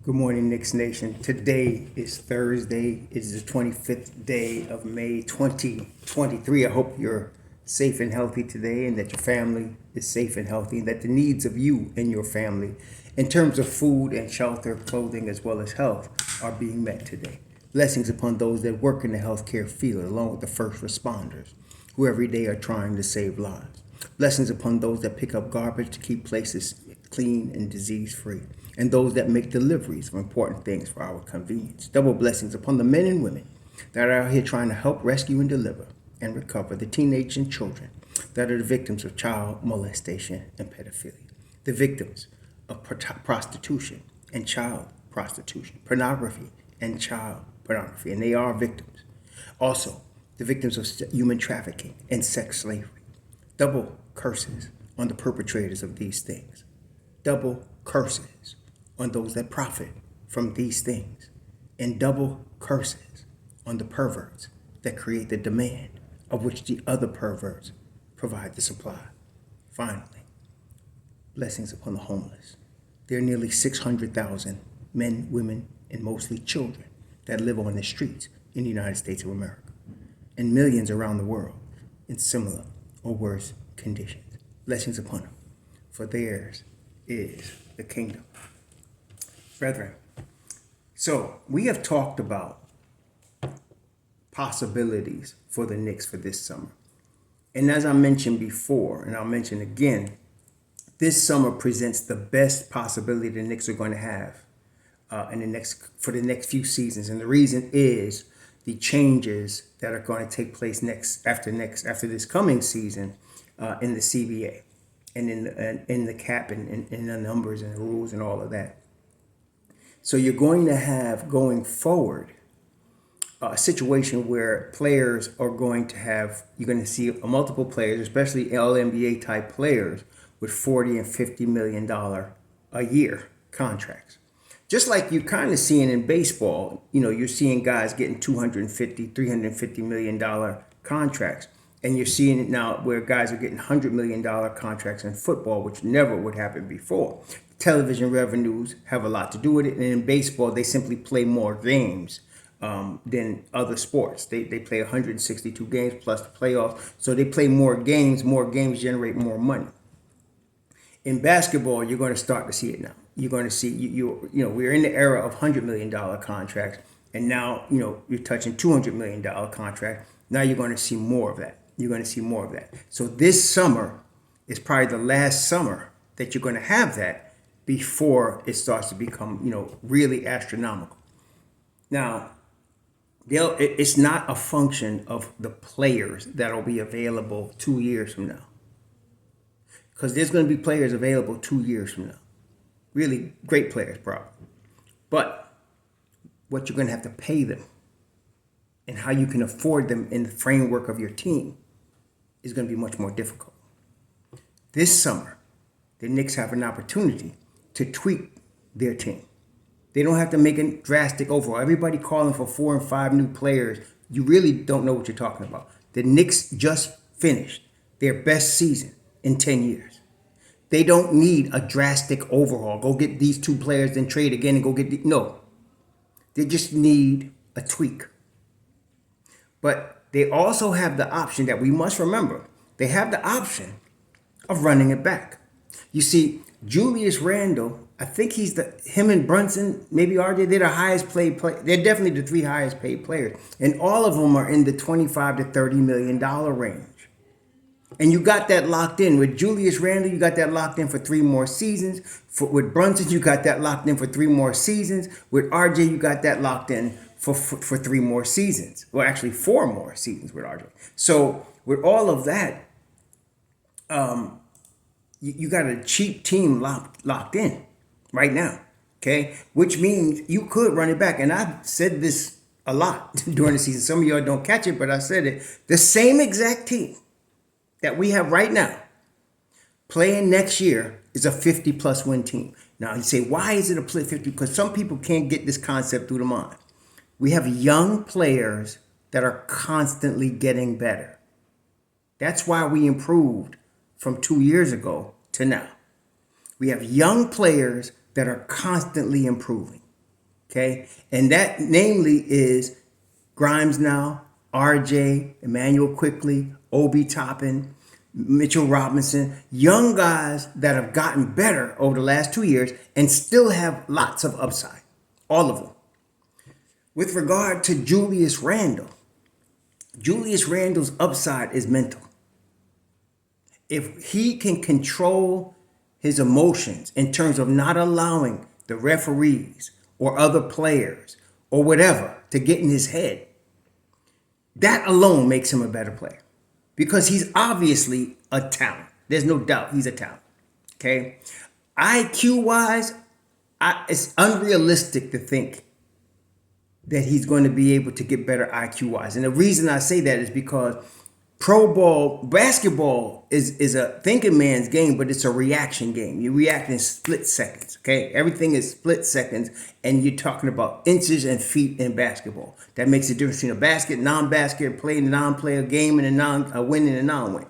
Good morning, Knicks Nation. Today is Thursday. It is the 25th day of May 2023. I hope you're safe and healthy today and that your family is safe and healthy and that the needs of you and your family in terms of food and shelter, clothing, as well as health are being met today. Blessings upon those that work in the healthcare field along with the first responders who every day are trying to save lives. Blessings upon those that pick up garbage to keep places clean and disease-free, and those that make deliveries of important things for our convenience. Double blessings upon the men and women that are out here trying to help rescue and deliver and recover the teenagers and children that are the victims of child molestation and pedophilia, the victims of prostitution and child prostitution, pornography and child pornography, and they are victims. Also, the victims of human trafficking and sex slavery. Double curses on the perpetrators of these things. Double curses on those that profit from these things. And double curses on the perverts that create the demand of which the other perverts provide the supply. Finally, blessings upon the homeless. There are nearly 600,000 men, women, and mostly children that live on the streets in the United States of America, and millions around the world in similar or worse conditions. Blessings upon them, for theirs is the kingdom. Brethren, so we have talked about possibilities for the Knicks for this summer. And as I mentioned before, and I'll mention again, this summer presents the best possibility the Knicks are going to have for the next few seasons. And the reason is the changes that are going to take place after this coming season in the CBA and in the cap and in the numbers and the rules and all of that. So you're going to have going forward a situation where players are going to you're going to see multiple players, especially All-NBA type players, with $40 and $50 million a year contracts. Just like you're kind of seeing in baseball, you're seeing guys getting $250, $350 million contracts. And you're seeing it now where guys are getting $100 million contracts in football, which never would happen before. Television revenues have a lot to do with it. And in baseball, they simply play more games than other sports. They play 162 games plus the playoffs. So they play more games. More games generate more money. In basketball, you're going to start to see it now. You're going to see, we're in the era of $100 million contracts. And now, you're touching $200 million contract. Now you're going to see more of that. You're going to see more of that. So this summer is probably the last summer that you're going to have that before it starts to become, really astronomical. Now, it's not a function of the players that will be available 2 years from now. Because there's going to be players available 2 years from now. Really great players, probably. But what you're going to have to pay them and how you can afford them in the framework of your team is going to be much more difficult. This summer, the Knicks have an opportunity to tweak their team. They don't have to make a drastic overhaul. Everybody calling for 4 and 5 new players, you really don't know what you're talking about. The Knicks just finished their best season in 10 years. They don't need a drastic overhaul. Go get these 2 players, then trade again and go get no. They just need a tweak. But they also have the option that we must remember. They have the option of running it back. You see, Julius Randle, I think him and Brunson, maybe RJ, they're the highest paid player. They're definitely the 3 highest paid players. And all of them are in the $25 to $30 million range. And you got that locked in. With Julius Randle, you got that locked in for 3 more seasons. With Brunson, you got that locked in for 3 more seasons. With RJ, you got that locked in for 3 more seasons. Well, actually 4 more seasons with RJ. So with all of that, you got a cheap team locked in right now, okay? Which means you could run it back. And I've said this a lot during the season. Some of y'all don't catch it, but I said it. The same exact team that we have right now playing next year is a 50-plus win team. Now, you say, why is it a 50? Because some people can't get this concept through the mind. We have young players that are constantly getting better. That's why we improved from 2 years ago to now. We have young players that are constantly improving. Okay, and that namely is Grimes now, RJ, Emmanuel Quickly, Obi Toppin, Mitchell Robinson, young guys that have gotten better over the last 2 years and still have lots of upside. All of them. With regard to Julius Randle's upside is mental. If he can control his emotions in terms of not allowing the referees or other players or whatever to get in his head, that alone makes him a better player because he's obviously a talent. There's no doubt he's a talent. Okay. IQ wise, it's unrealistic to think that he's going to be able to get better IQ wise. And the reason I say that is because basketball is a thinking man's game, but it's a reaction game. You react in split seconds, okay? Everything is split seconds, and you're talking about inches and feet in basketball. That makes the difference between a basket, non-basket, play, non-play, a game, and a win and a non-win.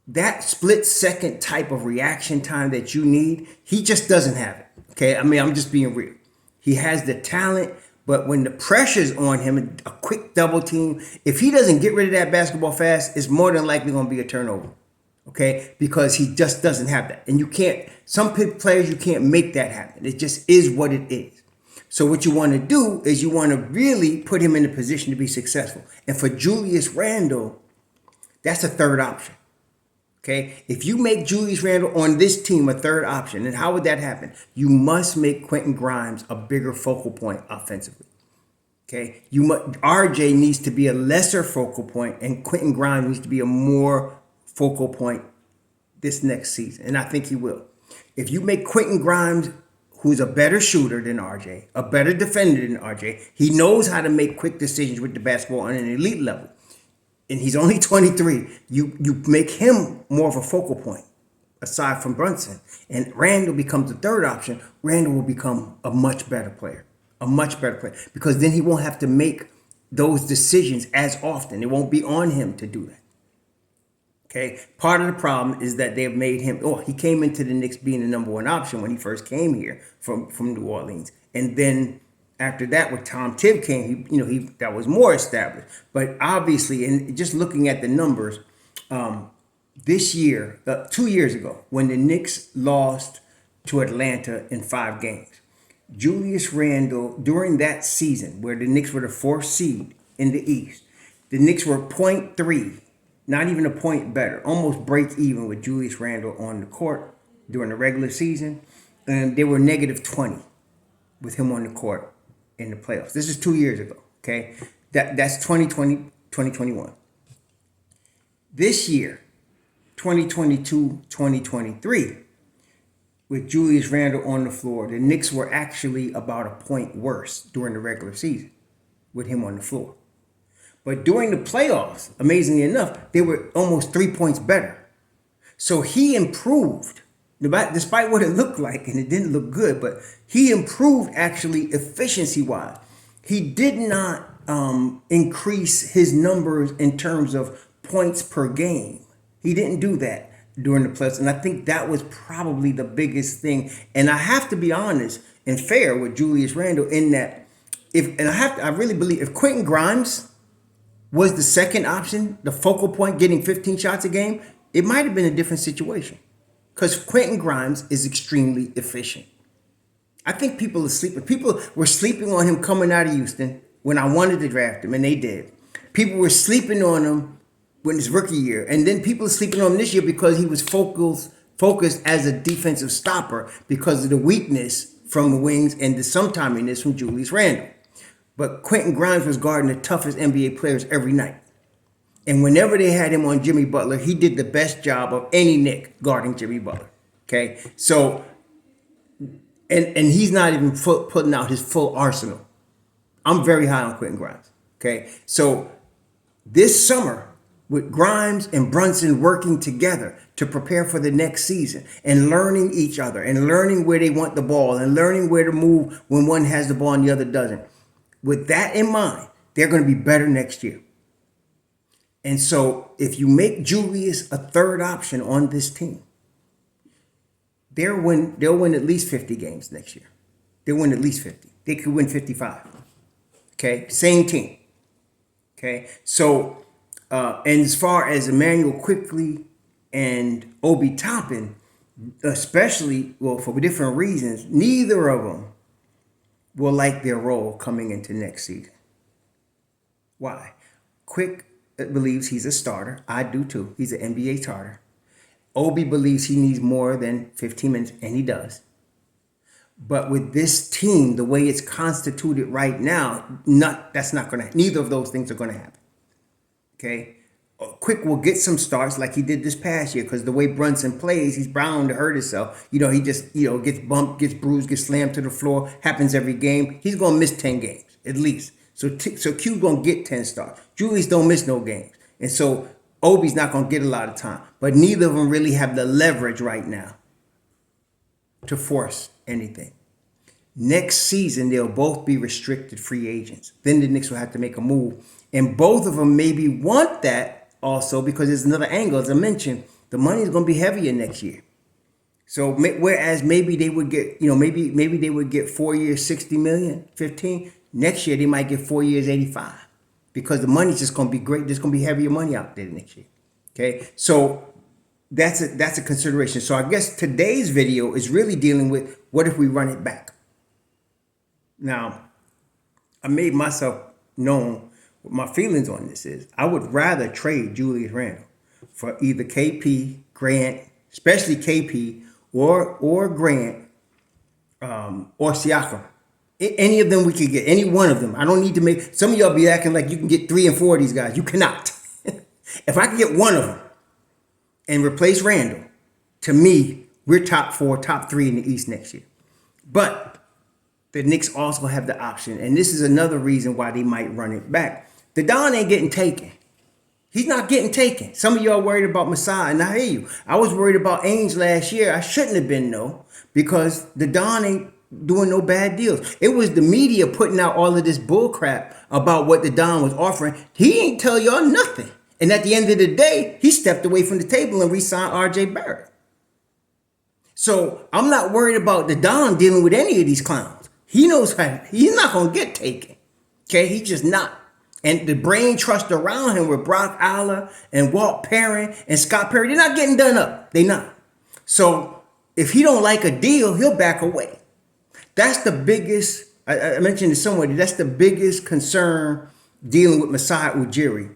That split second type of reaction time that you need, he just doesn't have it, okay? I mean, I'm just being real. He has the talent, but when the pressure's on him, a quick double team, if he doesn't get rid of that basketball fast, it's more than likely going to be a turnover, okay? Because he just doesn't have that. And you can't, some players, you can't make that happen. It just is what it is. So what you want to do is you want to really put him in a position to be successful. And for Julius Randle, that's a third option. Okay, if you make Julius Randle on this team a third option, then how would that happen? You must make Quentin Grimes a bigger focal point offensively. Okay, RJ needs to be a lesser focal point, and Quentin Grimes needs to be a more focal point this next season, and I think he will. If you make Quentin Grimes, who's a better shooter than RJ, a better defender than RJ, he knows how to make quick decisions with the basketball on an elite level. And he's only 23, you make him more of a focal point, aside from Brunson. And Randle becomes the third option. Randle will become a much better player, because then he won't have to make those decisions as often. It won't be on him to do that. Okay, part of the problem is that they've made him, he came into the Knicks being the number one option when he first came here from New Orleans. And then after that, when Tom Tibb came, he that was more established. But obviously, and just looking at the numbers, this year, 2 years ago, when the Knicks lost to Atlanta in 5 games, Julius Randle, during that season, where the Knicks were the 4th seed in the East, the Knicks were 0.3, not even a point better, almost break even with Julius Randle on the court during the regular season, and they were negative 20 with him on the court in the playoffs. This is 2 years ago, okay? That's 2020, 2021. This year, 2022, 2023, with Julius Randle on the floor, the Knicks were actually about a point worse during the regular season with him on the floor. But during the playoffs, amazingly enough, they were almost 3 points better. So he improved, despite what it looked like, and it didn't look good, but he improved actually efficiency-wise. He did not increase his numbers in terms of points per game. He didn't do that during the playoffs, and I think that was probably the biggest thing. And I have to be honest and fair with Julius Randle in that, I really believe if Quentin Grimes was the second option, the focal point, getting 15 shots a game, it might have been a different situation. Because Quentin Grimes is extremely efficient. I think people are sleeping. People were sleeping on him coming out of Houston when I wanted to draft him, and they did. People were sleeping on him when his rookie year. And then people are sleeping on him this year because he was focused as a defensive stopper because of the weakness from the wings and the sometiminess from Julius Randle. But Quentin Grimes was guarding the toughest NBA players every night. And whenever they had him on Jimmy Butler, he did the best job of any Knick guarding Jimmy Butler. Okay, so and he's not even putting out his full arsenal. I'm very high on Quentin Grimes. Okay, so this summer with Grimes and Brunson working together to prepare for the next season and learning each other and learning where they want the ball and learning where to move when one has the ball and the other doesn't. With that in mind, they're going to be better next year. And so if you make Julius a third option on this team, they'll win at least 50 games next year. They'll win at least 50. they could win 55. Okay, same team. Okay, so and as far as Emmanuel Quickly and Obi Toppin, especially, well, for different reasons, neither of them will like their role coming into next season. Why? Quick believes he's a starter. I do too. He's an NBA starter. Obi believes he needs more than 15 minutes, and he does. But with this team, the way it's constituted right now, that's not going to. Neither of those things are going to happen. Okay, Quick will get some starts like he did this past year because the way Brunson plays, he's bound to hurt himself. He just gets bumped, gets bruised, gets slammed to the floor. Happens every game. He's going to miss 10 games at least. So Q's going to get 10 starts. Julius don't miss no games, and so Obi's not going to get a lot of time. But neither of them really have the leverage right now to force anything. Next season, they'll both be restricted free agents. Then the Knicks will have to make a move. And both of them maybe want that also because there's another angle. As I mentioned, the money is going to be heavier next year. So whereas maybe they would get, maybe they would get 4 years, 60 million, 15. Next year, they might get 4 years, 85. Because the money's just going to be great. There's going to be heavier money out there next year. Okay, so that's a consideration. So I guess today's video is really dealing with what if we run it back. Now, I made myself known what my feelings on this is. I would rather trade Julius Randle for either KP, Grant, especially KP, or Grant, or Siakam. Any of them we could get, any one of them. I don't need to make, some of y'all be acting like you can get 3 and 4 of these guys. You cannot. If I can get one of them and replace Randle, to me, we're top 4, top 3 in the East next year. But the Knicks also have the option, and this is another reason why they might run it back. The Don ain't getting taken. He's not getting taken. Some of y'all worried about Masai, and I hear you. I was worried about Ainge last year. I shouldn't have been, though, because the Don ain't doing no bad deals. It was the media putting out all of this bull crap about what the Don was offering. He ain't tell y'all nothing. And at the end of the day, he stepped away from the table and re-signed R.J. Barrett. So I'm not worried about the Don dealing with any of these clowns. He knows how, he's not going to get taken. Okay, he's just not. And the brain trust around him with Brock Aller and Walt Perrin and Scott Perry, they're not getting done up. They're not. So if he don't like a deal, he'll back away. That's the biggest, I mentioned it somewhere, that's the biggest concern dealing with Masai Ujiri.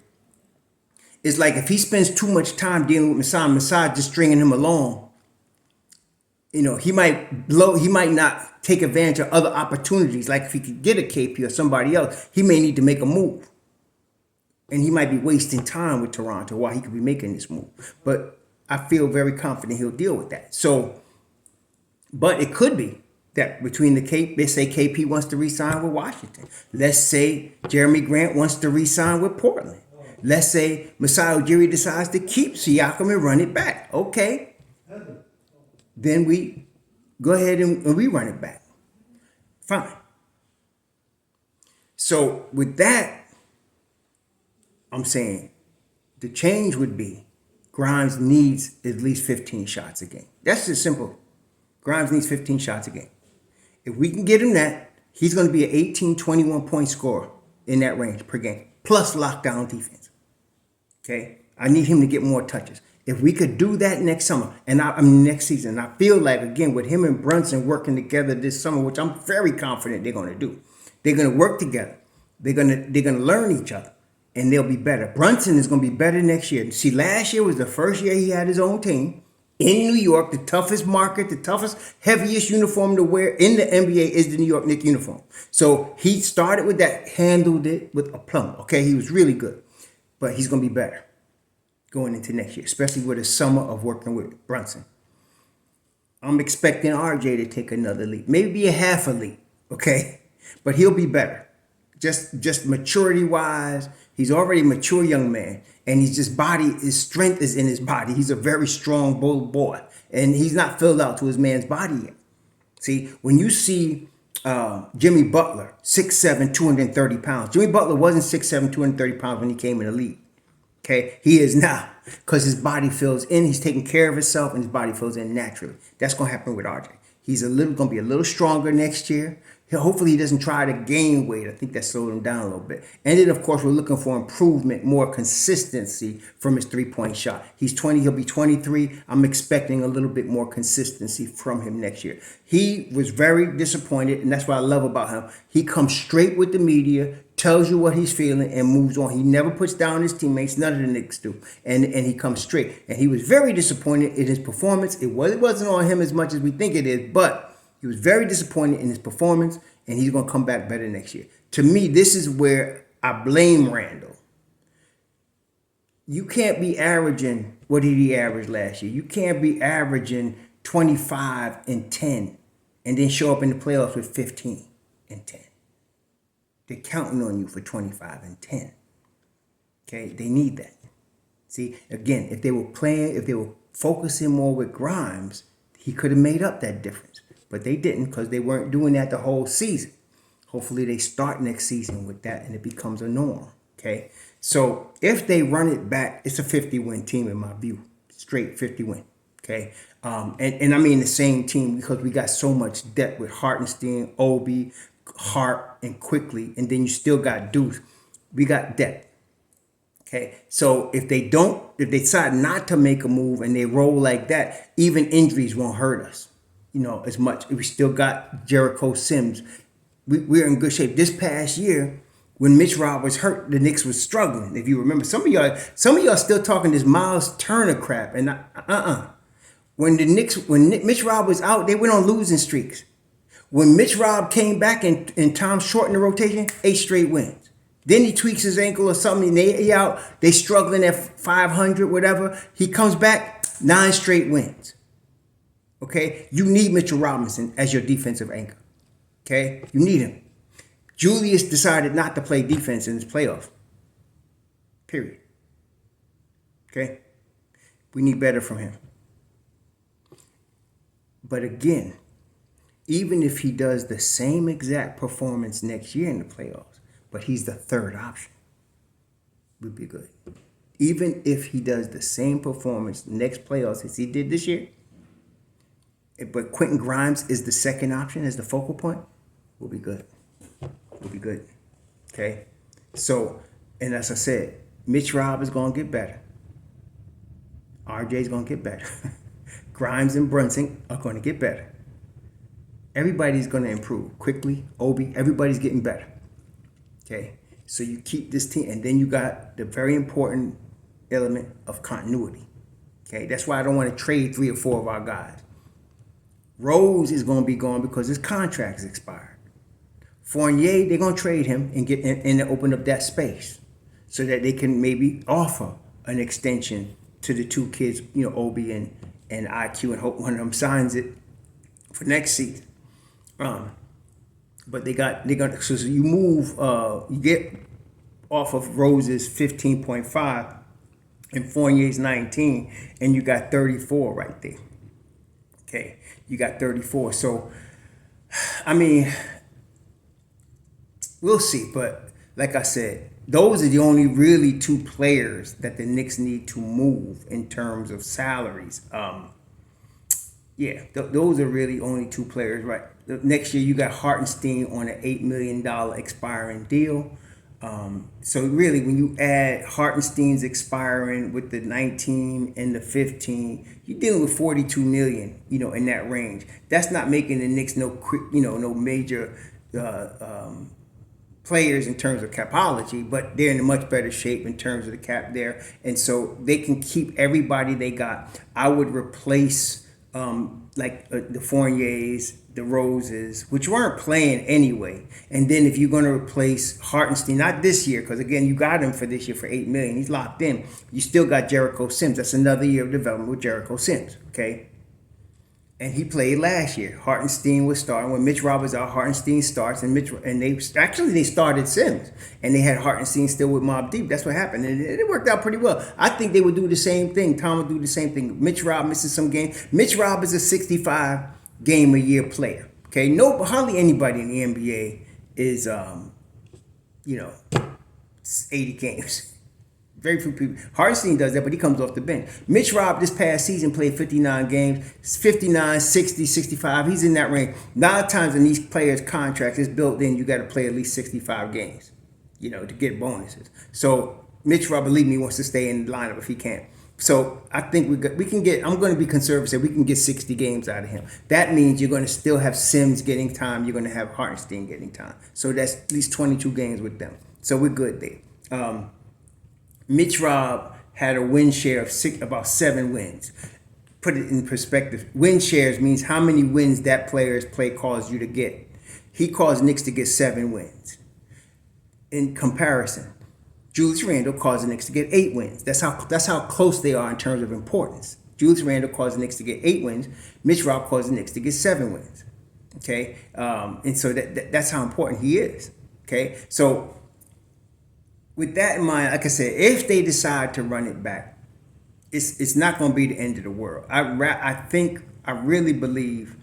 It's like if he spends too much time dealing with Masai just stringing him along, he might not take advantage of other opportunities. Like if he could get a KP or somebody else, he may need to make a move. And he might be wasting time with Toronto while he could be making this move. But I feel very confident he'll deal with that. So, but it could be that between let's say KP wants to re-sign with Washington. Let's say Jeremy Grant wants to re-sign with Portland. Let's say Masai Ujiri decides to keep Siakam and run it back. Okay. Then we go ahead and rerun it back. Fine. So with that, I'm saying the change would be Grimes needs at least 15 shots a game. That's just simple. Grimes needs 15 shots a game. If we can get him that, he's going to be an 18, 21 point scorer in that range per game, plus lockdown defense. Okay? I need him to get more touches. If we could do that next summer, next season, I feel like, again, with him and Brunson working together this summer, which I'm very confident they're going to do, they're going to work together. They're going to learn each other, and they'll be better. Brunson is going to be better next year. See, last year was the first year he had his own team in New York. The toughest market, the toughest, heaviest uniform to wear in the NBA is the New York Knicks uniform. So he started with that, handled it with aplomb. Okay, he was really good, but he's going to be better going into next year, especially with a summer of working with Brunson. I'm expecting RJ to take another leap, maybe a half a leap, okay? But he'll be better. Just maturity-wise, he's already a mature young man, and his strength is in his body. He's a very strong, bold boy, and he's not filled out to his man's body yet. See, when you see Jimmy Butler, 6'7", 230 pounds. Jimmy Butler wasn't 6'7", 230 pounds when he came in the league. Okay, he is now, because his body fills in. He's taking care of himself, and his body fills in naturally. That's going to happen with RJ. He's going to be a little stronger next year. Hopefully he doesn't try to gain weight. I think that slowed him down a little bit. And then, of course, we're looking for improvement, more consistency from his three-point shot. He's 20. He'll be 23. I'm expecting a little bit more consistency from him next year. He was very disappointed, and that's what I love about him. He comes straight with the media, tells you what he's feeling, and moves on. He never puts down his teammates. None of the Knicks do. And he comes straight. And he was very disappointed in his performance. It wasn't on him as much as we think it is, but he was very disappointed in his performance, and he's going to come back better next year. To me, this is where I blame Randall. You can't be averaging, what did he average last year? You can't be averaging 25 and 10 and then show up in the playoffs with 15 and 10. They're counting on you for 25 and 10. Okay, they need that. See, again, if they were focusing more with Grimes, he could have made up that difference. But they didn't, because they weren't doing that the whole season. Hopefully they start next season with that and it becomes a norm. Okay. So if they run it back, it's a 50-win team in my view. Straight 50-win. Okay. And I mean the same team, because we got so much depth with Hartenstein, Obi, Hart, and Quickly. And then you still got Deuce. We got depth. Okay, so if they decide not to make a move and they roll like that, even injuries won't hurt us, as much. We still got Jericho Sims. We're in good shape. This past year, when Mitch Rob was hurt, the Knicks was struggling. If you remember, some of y'all still talking this Miles Turner crap, and when Mitch Rob was out, they went on losing streaks. When Mitch Rob came back and Tom shortened the rotation, 8 straight wins. Then he tweaks his ankle or something, and they struggling at 500, whatever. He comes back, 9 straight wins. Okay? You need Mitchell Robinson as your defensive anchor. Okay? You need him. Julius decided not to play defense in his playoffs. Period. Okay? We need better from him. But again, even if he does the same exact performance next year in the playoffs, but he's the third option, would be good. Even if he does the same performance next playoffs as he did this year, but Quentin Grimes is the second option as the focal point, we'll be good. We'll be good. Okay? So, and as I said, Mitch Rob is going to get better. RJ's going to get better. Grimes and Brunson are going to get better. Everybody's going to improve. Quickly, Obi, everybody's getting better. Okay, so you keep this team, and then you got the very important element of continuity. Okay, that's why I don't want to trade 3 or 4 of our guys. Rose is going to be gone because his contract is expired. Fournier, they're going to trade him and get and open up that space so that they can maybe offer an extension to the 2 kids, Obi and IQ, and hope one of them signs it for next season. But so you move, you get off of Rose's 15.5 and Fournier's 19, and you got 34 right there. Okay, you got 34. So, I mean, we'll see. But like I said, those are the only really 2 players that the Knicks need to move in terms of salaries. Those are really only 2 players, right? Next year, you got Hartenstein on an $8 million expiring deal. So really, when you add Hartenstein's expiring with the 19 and the 15, you're dealing with $42 million, in that range. That's not making the Knicks no major players in terms of capology, but they're in a much better shape in terms of the cap there. And so they can keep everybody they got. I would replace the Fourniers, the Roses, which weren't playing anyway. And then if you're going to replace Hartenstein, not this year, because again, you got him for this year for $8 million. He's locked in. You still got Jericho Sims. That's another year of development with Jericho Sims. Okay. And he played last year. Hartenstein was starting. When Mitch Rob was out, Hartenstein starts, and they started Sims, and they had Hartenstein still with Mobb Deep. That's what happened, and it worked out pretty well. I think they would do the same thing. Tom would do the same thing. Mitch Rob misses some games. Mitch Rob is a 65 game a year player. Okay, hardly anybody in the NBA is 80 games. Very few people. Hartenstein does that, but he comes off the bench. Mitch Rob this past season played 59 games, 59, 60, 65. He's in that range. A lot of times in these players' contracts, it's built in you got to play at least 65 games, to get bonuses. So Mitch Rob, believe me, wants to stay in the lineup if he can. So I think we can get. I'm going to be conservative. We can get 60 games out of him. That means you're going to still have Sims getting time. You're going to have Hartenstein getting time. So that's at least 22 games with them. So we're good there. Mitch Rob had a win share of about 7 wins. Put it in perspective. Win shares means how many wins that player's play caused you to get. He caused Knicks to get 7 wins. In comparison, Julius Randle caused the Knicks to get 8 wins. That's how close they are in terms of importance. Julius Randle caused the Knicks to get 8 wins. Mitch Rob caused the Knicks to get 7 wins. Okay, and so that's how important he is. Okay, so with that in mind, like I said, if they decide to run it back, it's not going to be the end of the world. I really believe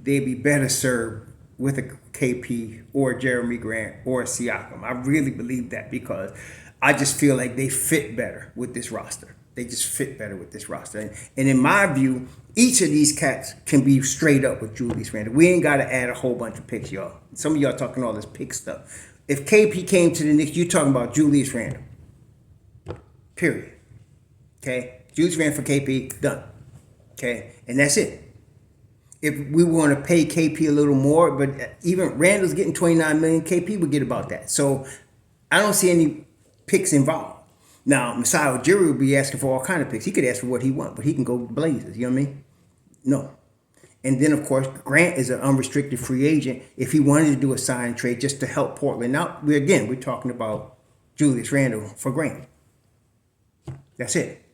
they'd be better served with a KP or Jeremy Grant or a Siakam. I really believe that because I just feel like they fit better with this roster. They just fit better with this roster. And in my view, each of these cats can be straight up with Julius Randle. We ain't got to add a whole bunch of picks, y'all. Some of y'all talking all this pick stuff. If KP came to the Knicks, you're talking about Julius Randle. Period. Okay? Julius Randle for KP, done. Okay? And that's it. If we want to pay KP a little more, but even Randall's getting $29 million, KP would get about that. So I don't see any picks involved. Now, Masai Ujiri would be asking for all kind of picks. He could ask for what he wants, but he can go Blazers. You know what I mean? No. And then, of course, Grant is an unrestricted free agent if he wanted to do a sign and trade just to help Portland. Now, we're talking about Julius Randle for Grant. That's it.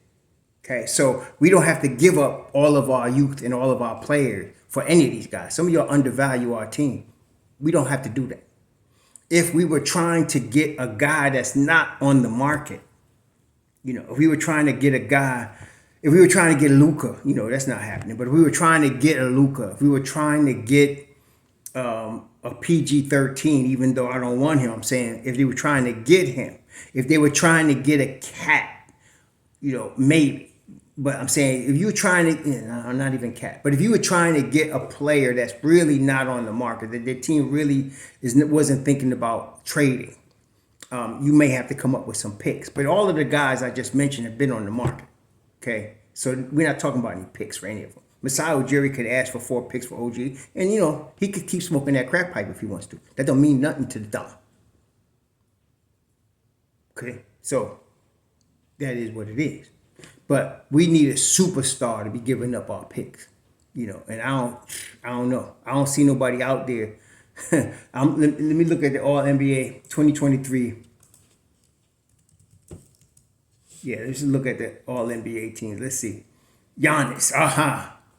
Okay, so we don't have to give up all of our youth and all of our players for any of these guys. Some of y'all undervalue our team. We don't have to do that. If we were trying to get a guy that's not on the market, if we were trying to get a guy, if we were trying to get Luka, that's not happening. But if we were trying to get a Luka, if we were trying to get a PG-13, even though I don't want him, I'm saying if they were trying to get him, if they were trying to get a cat, maybe. But I'm saying if you were trying to, not even cat, but if you were trying to get a player that's really not on the market, that their team really wasn't thinking about trading, you may have to come up with some picks. But all of the guys I just mentioned have been on the market. Okay, so we're not talking about any picks for any of them. Masai Ujiri could ask for 4 picks for OG, and he could keep smoking that crack pipe if he wants to. That don't mean nothing to the Dom. Okay, so that is what it is. But we need a superstar to be giving up our picks, And I don't know. I don't see nobody out there. Let me look at the All NBA 2023. Yeah, let's look at the All NBA teams. Let's see. Giannis.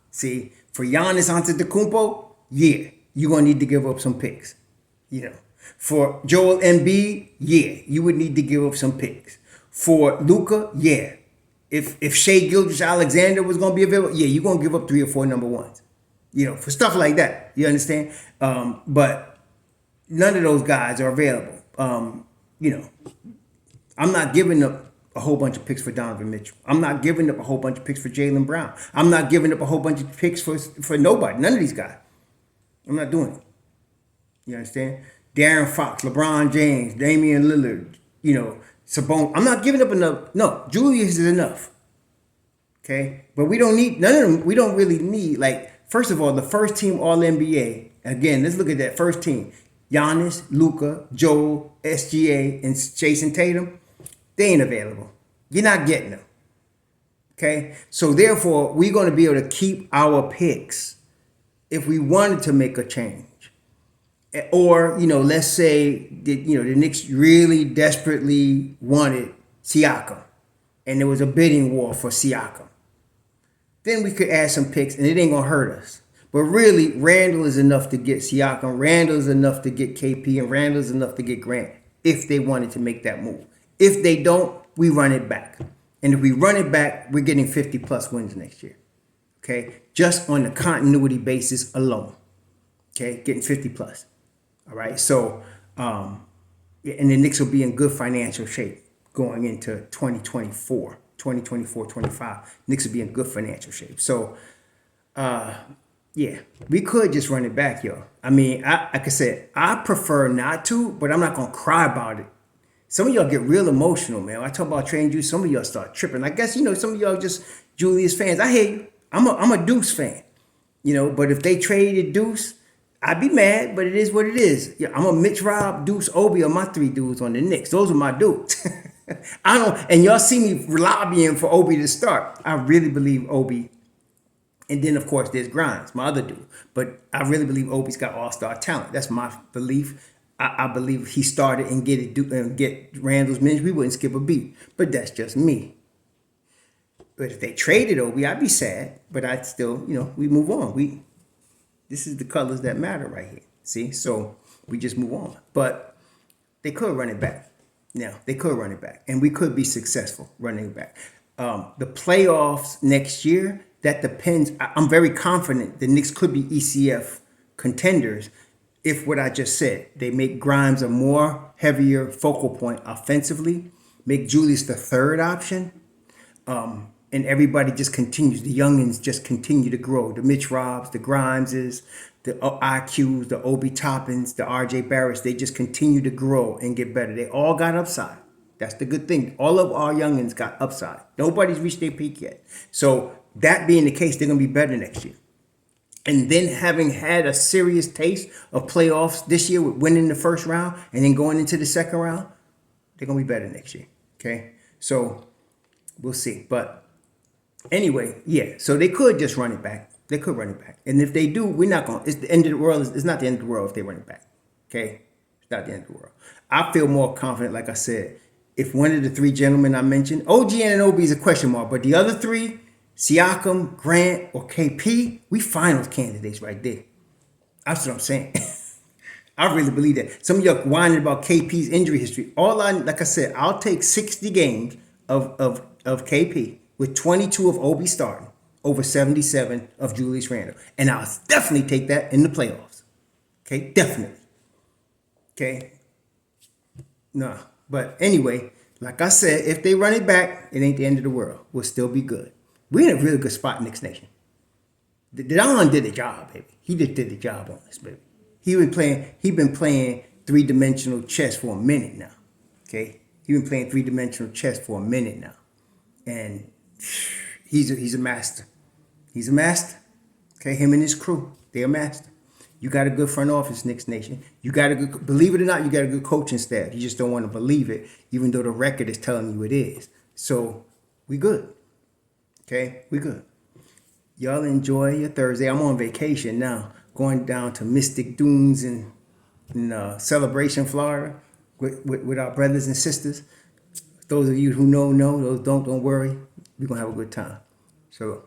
See, for Giannis Antetokounmpo, yeah, you're gonna need to give up some picks. For Joel Embiid, yeah, you would need to give up some picks. For Luka, yeah. If Shai Gilgeous-Alexander was going to be available, yeah, you're going to give up 3 or 4 number ones, for stuff like that. You understand? But none of those guys are available. I'm not giving up a whole bunch of picks for Donovan Mitchell. I'm not giving up a whole bunch of picks for Jaylen Brown. I'm not giving up a whole bunch of picks for nobody. None of these guys. I'm not doing it. You understand? Darren Fox, LeBron James, Damian Lillard, Sabonis. I'm not giving up enough. No, Julius is enough. Okay? But we don't need, none of them, we don't really need, first of all, the first team All-NBA. Again, let's look at that first team. Giannis, Luka, Joel, SGA, and Jason Tatum. They ain't available. You're not getting them. Okay? So therefore, we're going to be able to keep our picks if we wanted to make a change. Or, let's say that, the Knicks really desperately wanted Siakam and there was a bidding war for Siakam. Then we could add some picks and it ain't going to hurt us. But really, Randall is enough to get Siakam, Randall is enough to get KP, and Randall is enough to get Grant if they wanted to make that move. If they don't, we run it back. And if we run it back, we're getting 50-plus wins next year. Okay? Just on the continuity basis alone. Okay? Getting 50-plus. All right, so and the Knicks will be in good financial shape going into 2024, 25. Knicks will be in good financial shape. So, yeah, we could just run it back, yo. I mean, like I said, I prefer not to, but I'm not going to cry about it. Some of y'all get real emotional, man. When I talk about trading Juice, some of y'all start tripping. I guess, some of y'all just Julius fans. I hear you. I'm a Deuce fan, but if they traded Deuce, I'd be mad, but it is what it is. Yeah, I'm a Mitch Rob, Deuce, Obi are my three dudes on the Knicks. Those are my dudes. And y'all see me lobbying for Obi to start. I really believe Obi. And then, of course, there's Grimes, my other dude. But I really believe Obi's got all-star talent. That's my belief. I believe he started and get Randall's minutes, we wouldn't skip a beat. But that's just me. But if they traded Obi, I'd be sad. But I'd still, we move on. This is the colors that matter right here. See? So we just move on. But they could run it back. Now, they could run it back. And we could be successful running it back. The playoffs next year, that depends. I'm very confident the Knicks could be ECF contenders if what I just said, they make Grimes a more heavier focal point offensively, make Julius the third option, and everybody just continues. The youngins just continue to grow. The Mitch Robs, the Grimeses, the IQs, the Obi Toppins, the RJ Barretts, they just continue to grow and get better. They all got upside. That's the good thing. All of our youngins got upside. Nobody's reached their peak yet. So that being the case, they're going to be better next year. And then having had a serious taste of playoffs this year with winning the first round and then going into the second round, they're going to be better next year. Okay? So we'll see. But anyway, yeah. So they could just run it back. They could run it back. And if they do, we're not going to. It's the end of the world. It's not the end of the world if they run it back. Okay? It's not the end of the world. I feel more confident, like I said, if one of the three gentlemen I mentioned, OG and Obi is a question mark, but the other three, Siakam, Grant, or KP, we finals candidates right there. That's what I'm saying. I really believe that. Some of y'all whining about KP's injury history. Like I said, I'll take 60 games of KP with 22 of Obi starting over 77 of Julius Randle. And I'll definitely take that in the playoffs. Okay, definitely. Okay. No, but anyway, like I said, if they run it back, it ain't the end of the world. We'll still be good. We're in a really good spot, Knicks Nation. Don did the job, baby. He just did the job on this, baby. He been playing three-dimensional chess for a minute now. Okay? He been playing three-dimensional chess for a minute now. And he's a master. He's a master. Okay, him and his crew, they're a master. You got a good front office, Knicks Nation. You got a good, believe it or not, you got a good coaching staff. You just don't want to believe it, even though the record is telling you it is. So we good. Okay, we good. Y'all enjoy your Thursday. I'm on vacation now, going down to Mystic Dunes in Celebration, Florida, with our brothers and sisters. Those of you who know. Those don't worry. We're gonna have a good time. So.